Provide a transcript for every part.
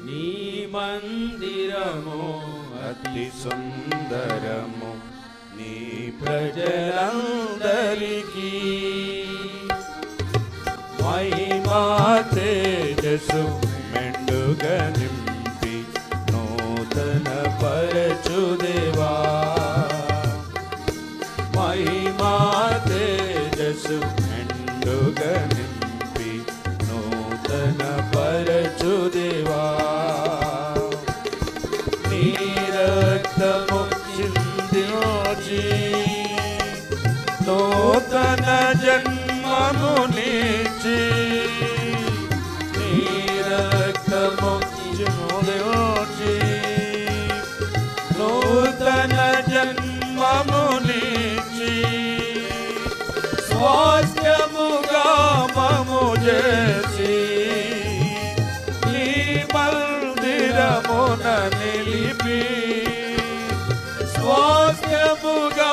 నీ మందిరము అతి సుందరము నీ ప్రజలందరికీ మహిమా తేజస్సు మెండుగా నింపి నూతన పరచుదేవా మహిమా తేజస్సు మెండుగా నింపి నూతన పరచుదేవా నీ రక్తము చిందించి నూతన జన్మము నీచి నీ రక్తము చిందించి నూతన జన్మము నీచి స్వాస్థ్యముగా మము చేసి నీ మందిరమున నిలిపి స్వాస్థ్యముగా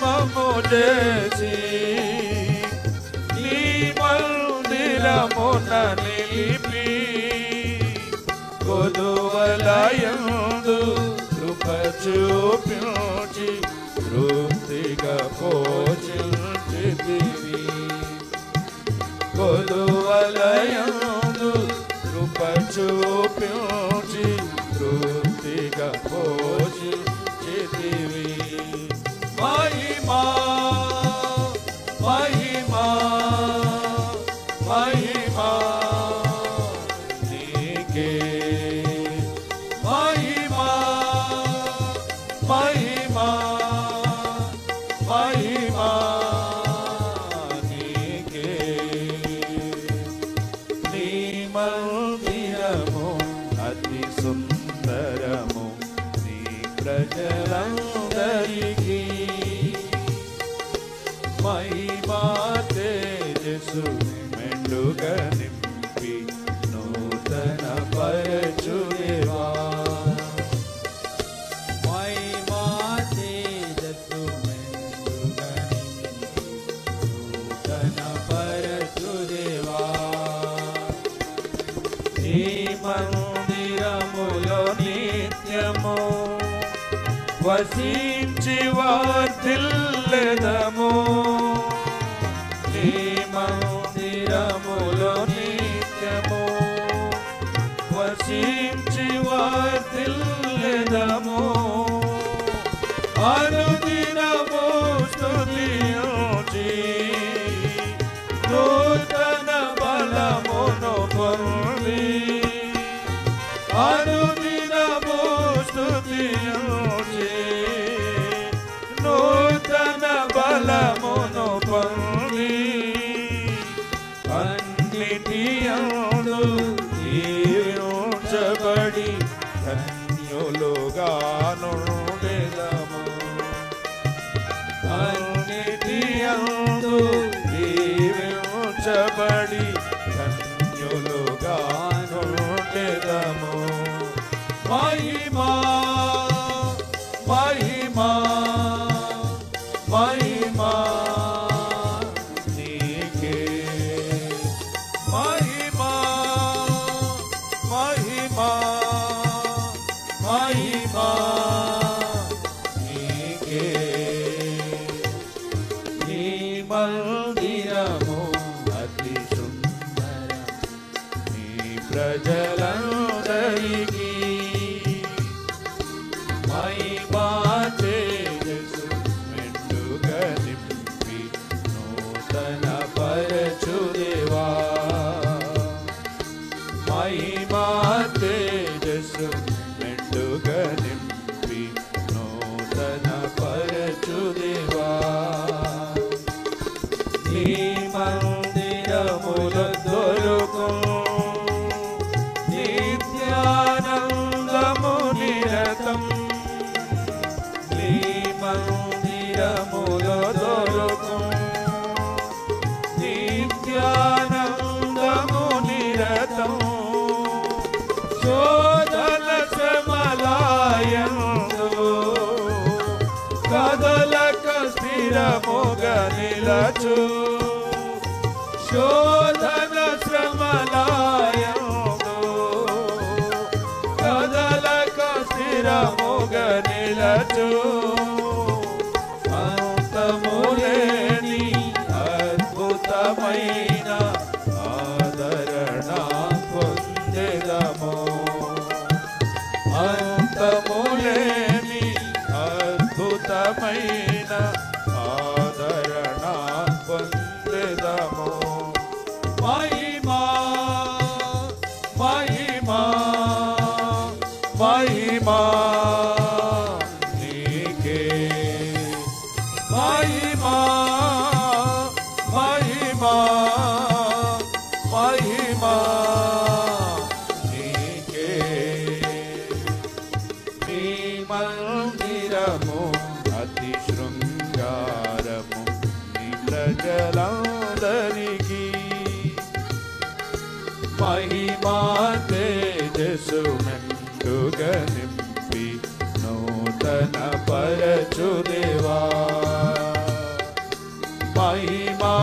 మము చేసి నీ మందిరమున నిలిపి కొదువలయందు కృప చూపించి తృప్తిగా పోషించితివి కొదువలయందు కృప చూపించి తృప్తిగా పోషించితివి మహిమా మహిమా మహిమా నీకే మహిమా మహిమా మహిమా నీకే నీ మందిరము అతి సుందరము నీ ప్రజలందరికీ మహిమా తేజస్సు మెండుగా నింపి నూతన పరచుదేవా మహిమా తేజస్సు మెండుగా నింపి నూతన పరచుదేవా నీ మందిరములో నిత్యము వసించి వర్ధిల్లెదము నీ మందిరములో నిత్యము వసించి వర్ధిల్లెదము అనుదినము స్తుతించి నూతన బలమును పొంది అనుదినము స్తుతించి నూతన బలమును పొంది అన్నిటి యందు దీవించబడి ధన్యులుగా నుండెదము అన్నిటి యందు దీవించబడి ధన్యులుగా నుండెదము మహిమా మహిమా మహిమా నీకే మహిమా మహిమా మహిమా నీకే నీ మందిరము అతి సుందరం నీ ప్రజలందరికీ మహిమా తేజస్సు మెండుగా నింపి నూతన పరచుదేవా మహిమా తేజస్సు మెండుగా నింపి నూతన పరచుదేవా నీ మందిరములో దొరుకు నిత్యానందము నిరతం నీ మందిరములో దొరుకు నిత్యానందము నిరతం శోధన శ్రమలాయందు కదలక స్థిరముగా నిలచు శోధన శ్రమలాయందు స్థిరముగా నిలచు అంతములేని అద్భుతమైన ఆదరణ పొందెదము అంతములేని అద్భుతమైన ఆదరణ పొందెదము మహిమా మహిమా మహిమా నీకే మహిమా మహిమా మహిమా నీకే నీ మందిరము అతి శృంగారము నీ ప్రజలందరికీ మహిమా తేజస్సు మెండుగా నింపి నూతన పరచుదేవా మహిమా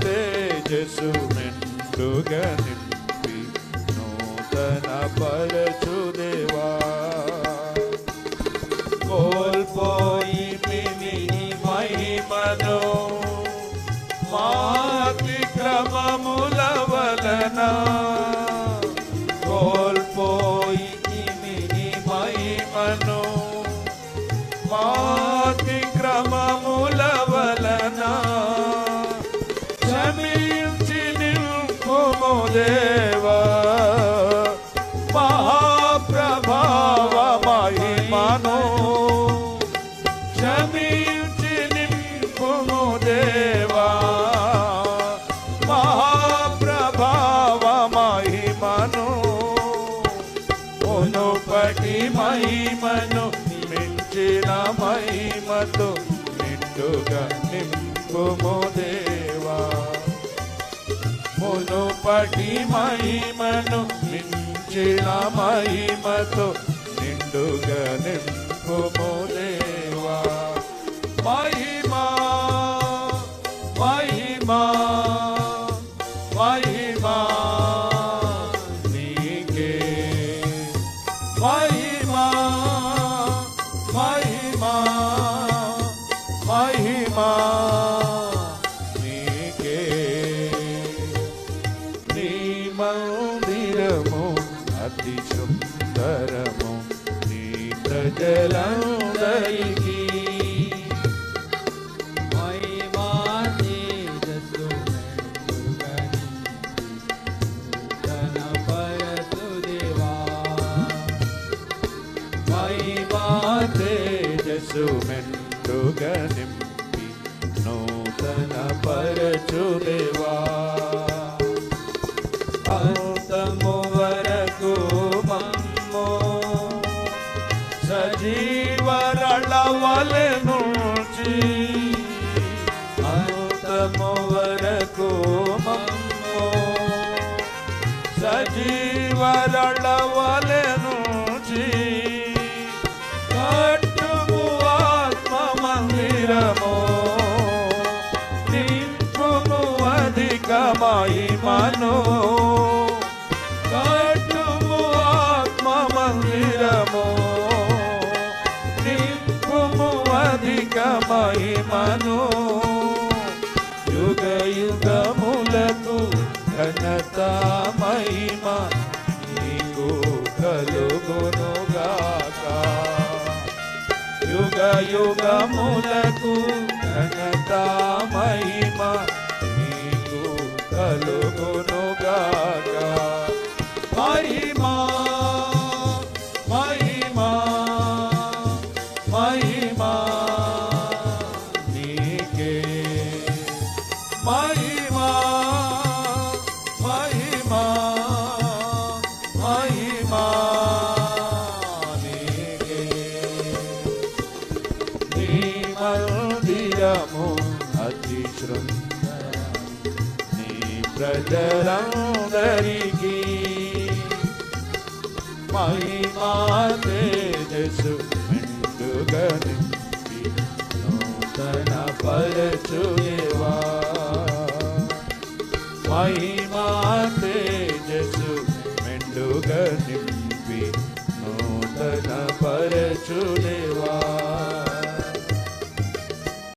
తేజస్సు మెండుగా నింపి నూతన పరచుదేవా కోల్పోయి మిని మహిమను మాతిక్రమముల వలన కోల్పోయి మిని మహిమను మాతిక్రమముల వలన క్షమించి నింపుము దేవా మహాప్రభావ మహిమను క్షమించి నింపుము దేవా మహాప్రభావ మహిమను మునుపటి మహిమను మించిన మహిమతో నిండుగా నింపుము దేవా మునుపటి మహిమను మించిన మహిమతో నిండుగా నింపుము దేవా మహిమా మహిమా మహిమా నీకే మహిమా మహిమా మహిమా నీకే నీ మందిరము అతి సుందరము నీ ప్రజలందరికీ మహిమా తేజస్సు మెండుగా నింపి నూతన పరచుదేవా మహిమా తేజస్సు మెండుగా నింపి నూతన పరచుదేవా అంతము వరకు మమ్ము సజీవరళవలె నుంచి అంతము వరకు మమ్ము సజీవరళవలె నుంచి కట్టుము ఆత్మ మందిరము నింపుము అధిక మహిమను కట్టుము ఆత్మ మందిరము నింపుము అధిక మహిమను యుగ యుగములకు ఘనత మహిమ నీకు కలుగునుగాక యుగ యుగములకు ఘనత మహిమ నీకు కలుగునుగాక మహిమా మహిమా మహిమా నీకే మహిమా మహిమా మహిమా నీకే నీ మందిరము అతి శృంగారం నీ ప్రజలందరికీ మహిమా తేజస్సు మెండుగా నింపి నూతన పరచుదేవా మహిమా తేజస్సు మెండుగా నింపి నూతన పరచు పరచుదేవా